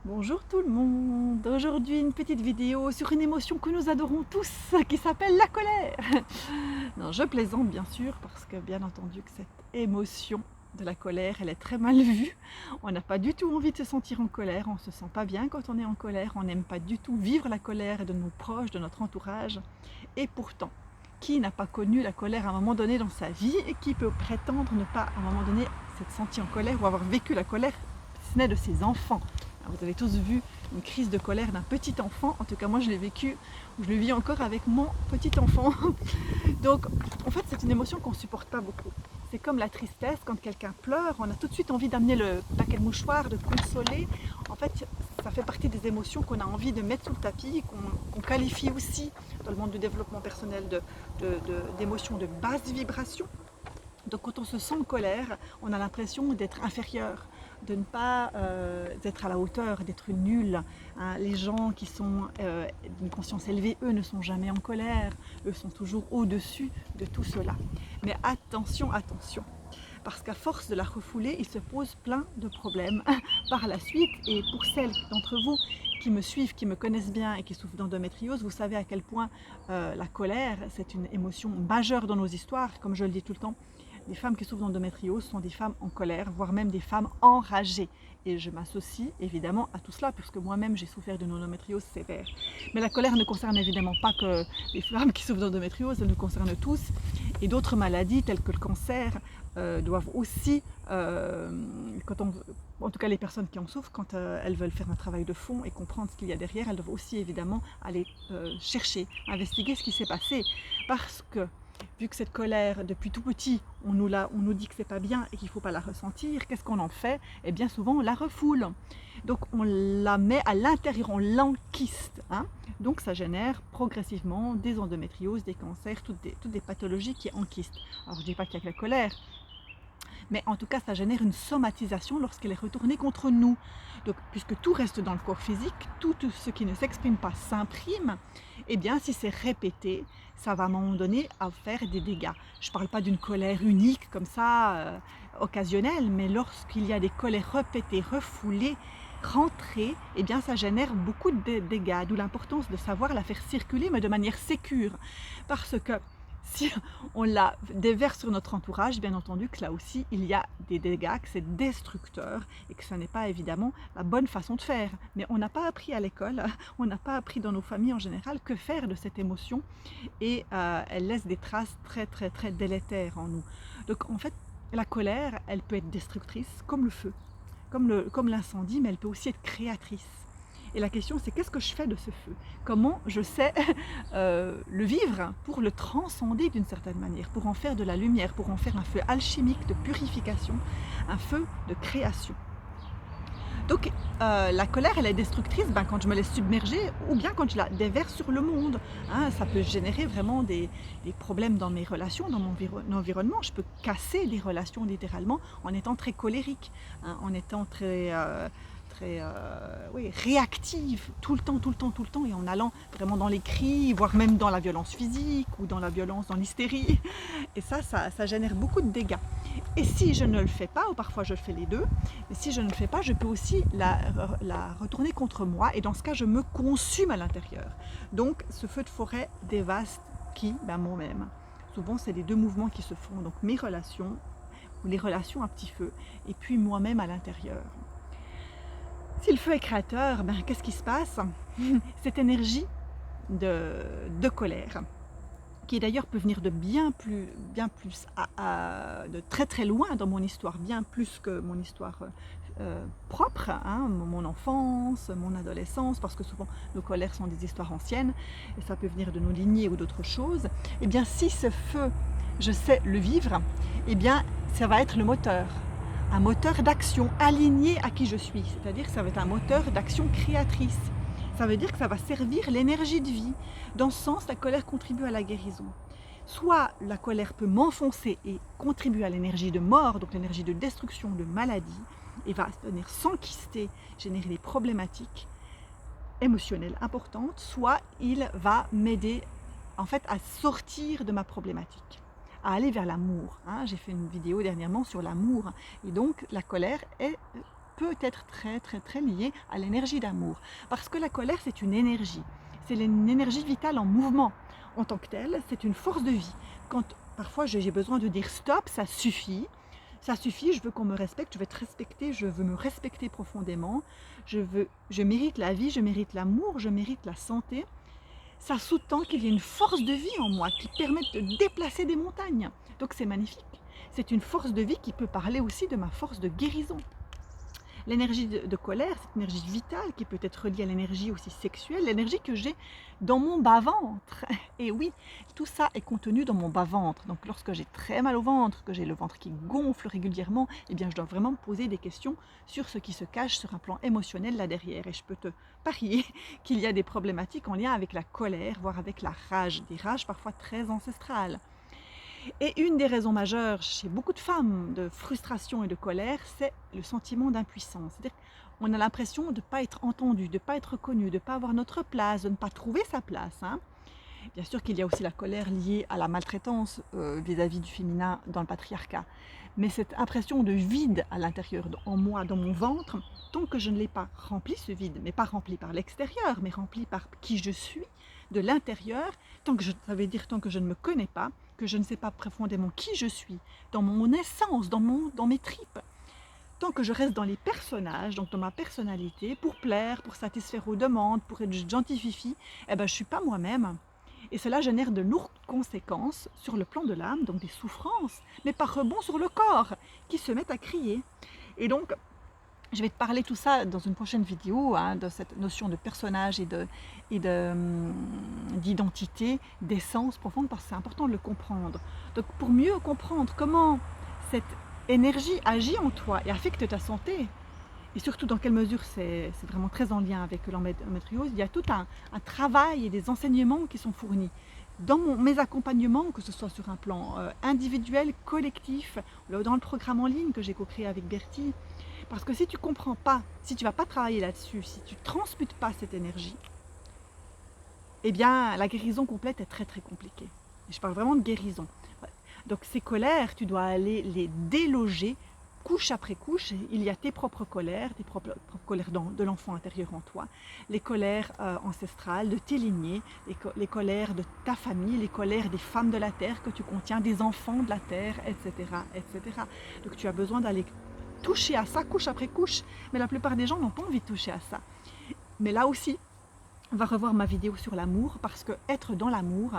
Bonjour tout le monde, aujourd'hui une petite vidéo sur une émotion que nous adorons tous qui s'appelle la colère. Non, je plaisante bien sûr parce que bien entendu que cette émotion de la colère elle est très mal vue. On n'a pas du tout envie de se sentir en colère, on ne se sent pas bien quand on est en colère, on n'aime pas du tout vivre la colère de nos proches, de notre entourage. Et pourtant, qui n'a pas connu la colère à un moment donné dans sa vie et qui peut prétendre ne pas à un moment donné s'être senti en colère ou avoir vécu la colère si ce n'est de ses enfants? Vous avez tous vu une crise de colère d'un petit enfant, en tout cas moi je l'ai vécu, je le vis encore avec mon petit enfant. Donc en fait c'est une émotion qu'on ne supporte pas beaucoup. C'est comme la tristesse, quand quelqu'un pleure, on a tout de suite envie d'amener le paquet de mouchoirs, de consoler. En fait ça fait partie des émotions qu'on a envie de mettre sous le tapis, qu'on qualifie aussi dans le monde du développement personnel d'émotions de basse vibration. Donc quand on se sent en colère, on a l'impression d'être inférieur, de ne pas être à la hauteur, d'être nul. Hein. Les gens qui sont d'une conscience élevée, eux ne sont jamais en colère, eux sont toujours au-dessus de tout cela. Mais attention, attention, parce qu'à force de la refouler, il se pose plein de problèmes par la suite. Et pour celles d'entre vous qui me suivent, qui me connaissent bien et qui souffrent d'endométriose, vous savez à quel point la colère, c'est une émotion majeure dans nos histoires, comme je le dis tout le temps. Les femmes qui souffrent d'endométriose sont des femmes en colère, voire même des femmes enragées. Et je m'associe évidemment à tout cela, puisque moi-même j'ai souffert d'une endométriose sévère. Mais la colère ne concerne évidemment pas que les femmes qui souffrent d'endométriose, elle nous concerne tous. Et d'autres maladies telles que le cancer doivent aussi, en tout cas les personnes qui en souffrent, quand elles veulent faire un travail de fond et comprendre ce qu'il y a derrière, elles doivent aussi évidemment aller chercher, investiguer ce qui s'est passé. Parce que vu que cette colère, depuis tout petit, on nous dit que c'est pas bien et qu'il ne faut pas la ressentir, qu'est-ce qu'on en fait? Et bien souvent, on la refoule. Donc, on la met à l'intérieur, on l'enquiste. Hein. Donc, ça génère progressivement des endométrioses, des cancers, toutes des pathologies qui enquistent. Alors, je ne dis pas qu'il n'y a que la colère, mais en tout cas ça génère une somatisation lorsqu'elle est retournée contre nous. Donc puisque tout reste dans le corps physique, tout ce qui ne s'exprime pas s'imprime, et bien si c'est répété, ça va à un moment donné à faire des dégâts. Je ne parle pas d'une colère unique comme ça, occasionnelle, mais lorsqu'il y a des colères répétées, refoulées, rentrées, et bien ça génère beaucoup de dégâts, d'où l'importance de savoir la faire circuler, mais de manière sécure. Parce que si on la déverse sur notre entourage, bien entendu que là aussi il y a des dégâts, que c'est destructeur et que ce n'est pas évidemment la bonne façon de faire. Mais on n'a pas appris à l'école, on n'a pas appris dans nos familles en général que faire de cette émotion et elle laisse des traces très très très délétères en nous. Donc en fait la colère elle peut être destructrice comme le feu, comme l'incendie, mais elle peut aussi être créatrice. Et la question c'est qu'est-ce que je fais de ce feu? Comment je sais le vivre pour le transcender d'une certaine manière, pour en faire de la lumière, pour en faire un feu alchimique de purification, un feu de création. Donc la colère elle est destructrice quand je me laisse submerger ou bien quand je la déverse sur le monde. Hein, ça peut générer vraiment des problèmes dans mes relations, dans mon environnement. Je peux casser des relations littéralement en étant très colérique, hein, en étant très réactive tout le temps et en allant vraiment dans les cris, voire même dans la violence physique ou dans la violence, dans l'hystérie. Et ça génère beaucoup de dégâts. Et si je ne le fais pas, ou parfois je fais les deux, mais si je ne le fais pas, je peux aussi la retourner contre moi et dans ce cas, je me consume à l'intérieur. Donc ce feu de forêt dévaste qui? Moi-même. Souvent, c'est les deux mouvements qui se font, donc mes relations, ou les relations à petit feu, et puis moi-même à l'intérieur. Si le feu est créateur, qu'est-ce qui se passe? Cette énergie de colère, qui d'ailleurs peut venir de bien plus de très très loin dans mon histoire, bien plus que mon histoire propre, hein, mon enfance, mon adolescence, parce que souvent nos colères sont des histoires anciennes, et ça peut venir de nos lignées ou d'autres choses. Et bien si ce feu, je sais le vivre, et bien ça va être le moteur. Un moteur d'action aligné à qui je suis, c'est-à-dire que ça va être un moteur d'action créatrice. Ça veut dire que ça va servir l'énergie de vie. Dans ce sens, la colère contribue à la guérison. Soit la colère peut m'enfoncer et contribuer à l'énergie de mort, donc l'énergie de destruction, de maladie, et va venir s'enquister, générer des problématiques émotionnelles importantes, soit il va m'aider en fait à sortir de ma problématique, à aller vers l'amour. Hein. J'ai fait une vidéo dernièrement sur l'amour et donc la colère est peut être très lié à l'énergie d'amour. Parce que la colère, c'est une énergie. C'est une énergie vitale en mouvement. En tant que telle, c'est une force de vie. Quand parfois j'ai besoin de dire stop, ça suffit. Ça suffit, je veux qu'on me respecte, je veux être respectée, je veux me respecter profondément. Je mérite la vie, je mérite l'amour, je mérite la santé. Ça sous-tend qu'il y a une force de vie en moi qui permet de déplacer des montagnes. Donc c'est magnifique. C'est une force de vie qui peut parler aussi de ma force de guérison. L'énergie de colère, c'est une énergie vitale qui peut être reliée à l'énergie aussi sexuelle, l'énergie que j'ai dans mon bas-ventre. Et oui, tout ça est contenu dans mon bas-ventre. Donc lorsque j'ai très mal au ventre, que j'ai le ventre qui gonfle régulièrement, eh bien je dois vraiment me poser des questions sur ce qui se cache sur un plan émotionnel là derrière. Et je peux te parier qu'il y a des problématiques en lien avec la colère, voire avec la rage, des rages parfois très ancestrales. Et une des raisons majeures chez beaucoup de femmes de frustration et de colère, c'est le sentiment d'impuissance. C'est-à-dire qu'on a l'impression de ne pas être entendu, de ne pas être connu, de ne pas avoir notre place, de ne pas trouver sa place. Bien sûr qu'il y a aussi la colère liée à la maltraitance vis-à-vis du féminin dans le patriarcat. Mais cette impression de vide à l'intérieur, en moi, dans mon ventre, tant que je ne l'ai pas rempli ce vide, mais pas rempli par l'extérieur, mais rempli par qui je suis, de l'intérieur, ça veut dire tant que je ne me connais pas, que je ne sais pas profondément qui je suis, dans mon essence, dans mes tripes, tant que je reste dans les personnages, donc dans ma personnalité, pour plaire, pour satisfaire aux demandes, pour être gentille fifi, eh ben, je ne suis pas moi-même. Et cela génère de lourdes conséquences sur le plan de l'âme, donc des souffrances, mais par rebond sur le corps, qui se met à crier. Et donc, je vais te parler tout ça dans une prochaine vidéo, de cette notion de personnage et d'identité, d'essence profonde, parce que c'est important de le comprendre. Donc pour mieux comprendre comment cette énergie agit en toi et affecte ta santé, et surtout dans quelle mesure c'est vraiment très en lien avec l'endométriose, il y a tout un travail et des enseignements qui sont fournis. Dans mes accompagnements, que ce soit sur un plan individuel, collectif, dans le programme en ligne que j'ai co-créé avec Bertie, parce que si tu ne comprends pas, si tu ne vas pas travailler là-dessus, si tu ne transmutes pas cette énergie, eh bien la guérison complète est très compliquée. Et je parle vraiment de guérison. Donc ces colères, tu dois aller les déloger couche après couche. Il y a tes propres colères de l'enfant intérieur en toi, les colères ancestrales de tes lignées, les colères de ta famille, les colères des femmes de la terre que tu contiens, des enfants de la terre, etc. Donc tu as besoin d'aller toucher à ça couche après couche, mais la plupart des gens n'ont pas envie de toucher à ça. Mais là aussi, on va revoir ma vidéo sur l'amour, parce que être dans l'amour,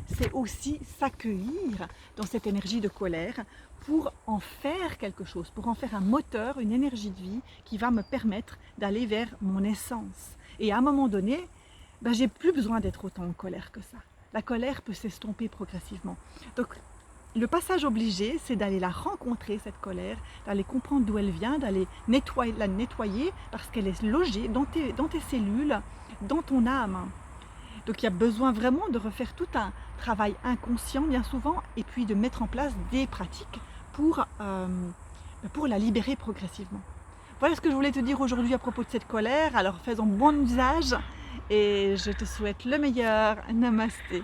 c'est aussi s'accueillir dans cette énergie de colère pour en faire quelque chose, pour en faire un moteur, une énergie de vie qui va me permettre d'aller vers mon essence. Et à un moment donné, j'ai plus besoin d'être autant en colère que ça. La colère peut s'estomper progressivement. Donc, le passage obligé, c'est d'aller la rencontrer, cette colère, d'aller comprendre d'où elle vient, d'aller la nettoyer parce qu'elle est logée dans tes cellules, dans ton âme. Donc il y a besoin vraiment de refaire tout un travail inconscient bien souvent et puis de mettre en place des pratiques pour la libérer progressivement. Voilà ce que je voulais te dire aujourd'hui à propos de cette colère. Alors fais-en bon usage et je te souhaite le meilleur. Namasté.